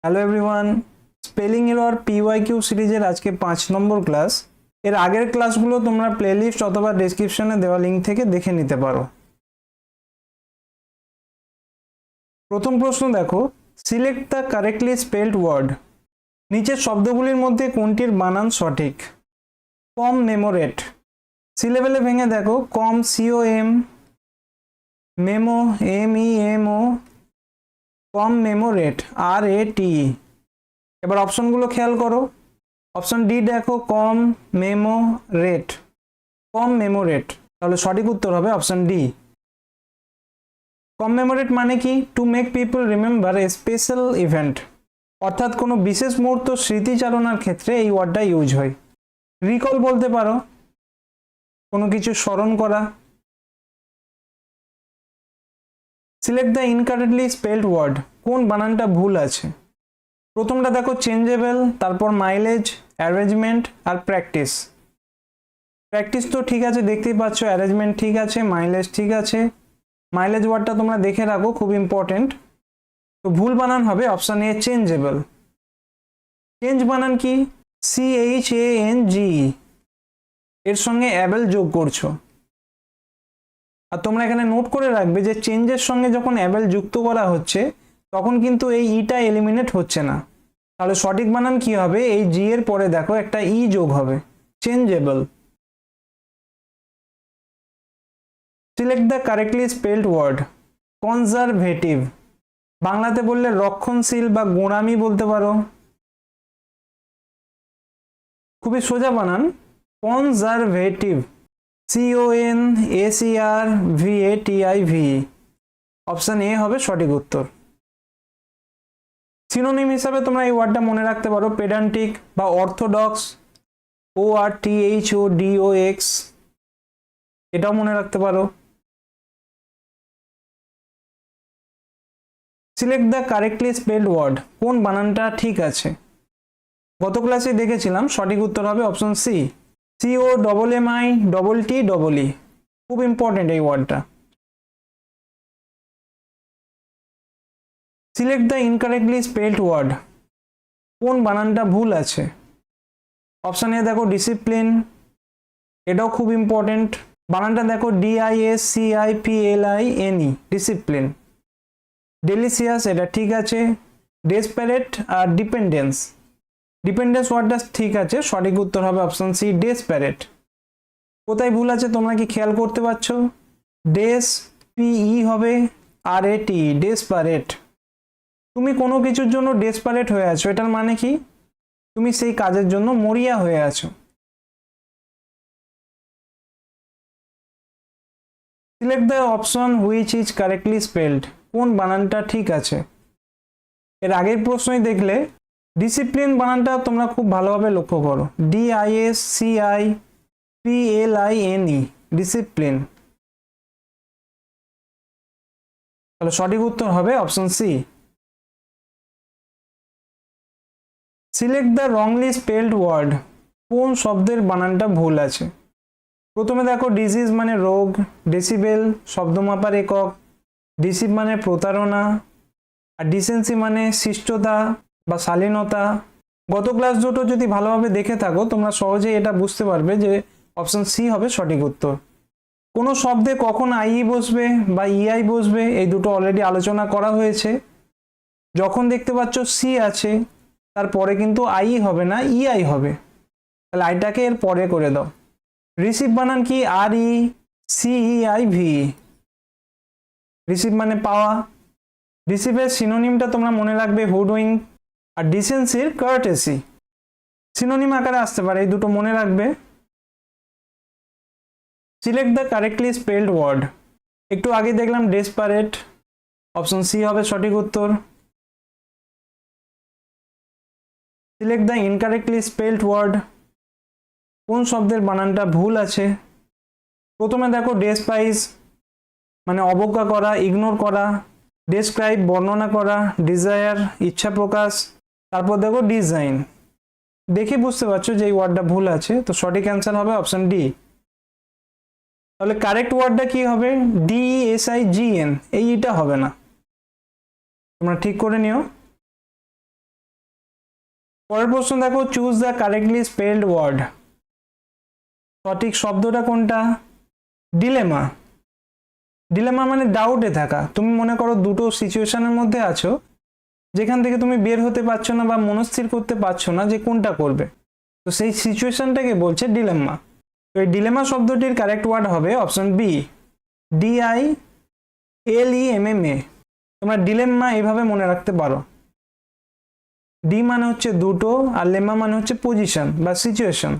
Hello everyone, spelling error PYQ সিরিজের আজকে 5 নম্বর class. এর আগের ক্লাসগুলো তোমরা প্লেলিস্ট অথবা ডেসক্রিপশনে দেওয়া লিঙ্ক থেকে দেখে নিতে পারো। প্রথম প্রশ্ন দেখো, select the correctly spelled word. নিচের শব্দগুলির মধ্যে কোনটির বানান সঠিক? কমমেমোরেট, সিলেবেলে ভেঙে দেখো, কম COM, মেমো MEMO, কমমেমোরেট RAT। এবার অপশনগুলো খেয়াল করো। অপশন ডি দেখো, কম মেমো রেট, কম মেমোরেট, তাহলে সঠিক উত্তর হবে অপশন ডি। কমমেমোরেট মানে কি? To make people remember a special event, অর্থাৎ কোনো বিশেষ মুহূর্ত স্মৃতিচারণার ক্ষেত্রে এই ওয়ার্ডটা ইউজ হয়। রিকল বলতে পারো, কোনো কিছু স্মরণ করা। Select the incorrectly spelled word, কোন বানানটা ভুল আছে? প্রথমটা দেখো, চেঞ্জেবল, তারপর মাইলেজ, অ্যারেঞ্জমেন্ট আর প্র্যাকটিস। প্র্যাকটিস তো ঠিক আছে, দেখতেই পাচ্ছ। অ্যারেঞ্জমেন্ট ঠিক আছে, মাইলেজ ঠিক আছে। মাইলেজ ওয়ার্ডটা তোমরা দেখে রাখো, খুব ইম্পর্টেন্ট। তো ভুল বানান হবে অপশন এ, চেঞ্জেবল। চেঞ্জ বানান কি? CHANGE, এর সঙ্গে অ্যাবেল যোগ করছো। আর তোমরা এখানে নোট করে রাখবে যে চেঞ্জের সঙ্গে যখন অ্যাবেল যুক্ত করা হচ্ছে তখন কিন্তু এই ইটা এলিমিনেট হচ্ছে না। তাহলে সঠিক বানান কি হবে? এই জি এর পরে দেখো একটা ই যোগ হবে, changeable. Select the correctly spelled word, conservative. বাংলাতে বললে রক্ষণশীল বা গোঁড়ামি বলতে পারো। খুবই সোজা বানান, কনজারভেটিভ, CONSERVATIV। অপশন এ হবে সঠিক উত্তর। সিনোনিম হিসাবে তোমরা এই ওয়ার্ডটা মনে রাখতে পারো, পেডান্টিক বা অর্থোডক্স, ORTHODOX, এটাও মনে রাখতে পারো। Select the correctly spelled word, কোন বানানটা ঠিক আছে? গত ক্লাসে দেখেছিলাম, সঠিক উত্তর হবে অপশন সি, COMMITTEE। খুব ইম্পর্টেন্ট এই ওয়ার্ডটা। Select the incorrectly spelled word, কোন বানানটা ভুল আছে? অপশন এ দেখো, ডিসিপ্লিন, এটাও খুব ইম্পর্টেন্ট। বানানটা দেখো, DISCIPLINE, ডিসিপ্লিন। ডেলিসিয়াস, এটা ঠিক আছে। ডেসপারেট আর ডিপেন্ডেন্স, ডিপেন্ডেন্স ওয়ার্ডটা ঠিক আছে, সঠিক উত্তর হবে অপশন সি, ডেসপারেট। কোথায় ভুল আছে তোমরা কি খেয়াল করতে পারছো? ডেস PE হবে RAT, ডেসপারেট। তুমি কোনো কিছুর জন্য ডেসপারেট হয়ে আছো, এটার মানে কি? তুমি সেই কাজের জন্য মরিয়া হয়ে আছো। Select the option which is correctly spelled, কোন বানানটা ঠিক আছে? এর আগের প্রশ্নই দেখলে, ডিসিপ্লিন বানানটা তোমরা খুব ভালোভাবে লক্ষ্য করো, DISCIPLINE, ডিসিপ্লিন। তাহলে সঠিক উত্তর হবে option C. Select the wrongly spelled word, কোন শব্দের বানানটা ভুল আছে? প্রথমে দেখো, ডিজিজ মানে রোগ, ডেসিবেল শব্দমাপার একক, ডিসিভ মানে প্রতারণা, আর ডিসেন্সি মানে শিষ্টতা বা শালীনতা। গত ক্লাস দুটো যদি ভালোভাবে দেখে থাকো তোমরা সহজেই এটা বুঝতে পারবে যে অপশন সি হবে সঠিক উত্তর। কোনো শব্দে কখন আই বসবে বা ইআই বসবে এই দুটো অলরেডি আলোচনা করা হয়েছে। যখন দেখতে পাচ্ছ সি আছে তারপরে কিন্তু আই হবে না, ইআই হবে, তাহলে আইটাকে এর পরে করে দাও। রিসিভ বানান কি? RECEIV, রিসিভ মানে পাওয়া। রিসিভের সিনোনিমটা তোমরা মনে রাখবে, হুডউইং, আর ডিসেন্সির কার্টেসি। সিনোনিম আকারে আসতে পারে, এই দুটো মনে রাখবে। Select the correctly spelled word, একটু আগে দেখলাম ডেসপারেট, অপশন সি হবে সঠিক উত্তর। Select the incorrectly spelled word, কোন শব্দের বানানটা ভুল আছে? প্রথমে দেখো, ডেসপাইজ মানে অবজ্ঞা করা, ইগনোর করা, ডেসক্রাইব বর্ণনা করা, ডিজায়ার ইচ্ছা প্রকাশ, তারপর দেখো ডিজাইন। দেখে বুঝতে পারছো যে এই ওয়ার্ডটা ভুল আছে, তো সঠিক অ্যান্সার হবে অপশন ডি। তাহলে কারেক্ট ওয়ার্ডটা কি হবে? DESIGN, এইটা হবে না, তোমরা ঠিক করে নিও। পরের প্রশ্ন দেখো, choose the correctly spelled word. সঠিক শব্দটা কোনটা? ডিলেমা। ডিলেমা মানে ডাউটে থাকা। তুমি মনে করো দুটো সিচুয়েশনের মধ্যে আছো, যেখান থেকে তুমি বের হতে পারছো না বা মনস্থির করতে পারছো না যে কোনটা করবে, তো সেই সিচুয়েশনটাকে বলছে ডিলেমা। তো এই ডিলেমা শব্দটির কারেক্ট ওয়ার্ড হবে অপশন বি, DILEMMA। তোমরা ডিলেম্মা এইভাবে মনে রাখতে পারো। ডি মানে হচ্ছে দুটো, আর লেমা মানে হচ্ছে পজিশন বা সিচুয়েশন।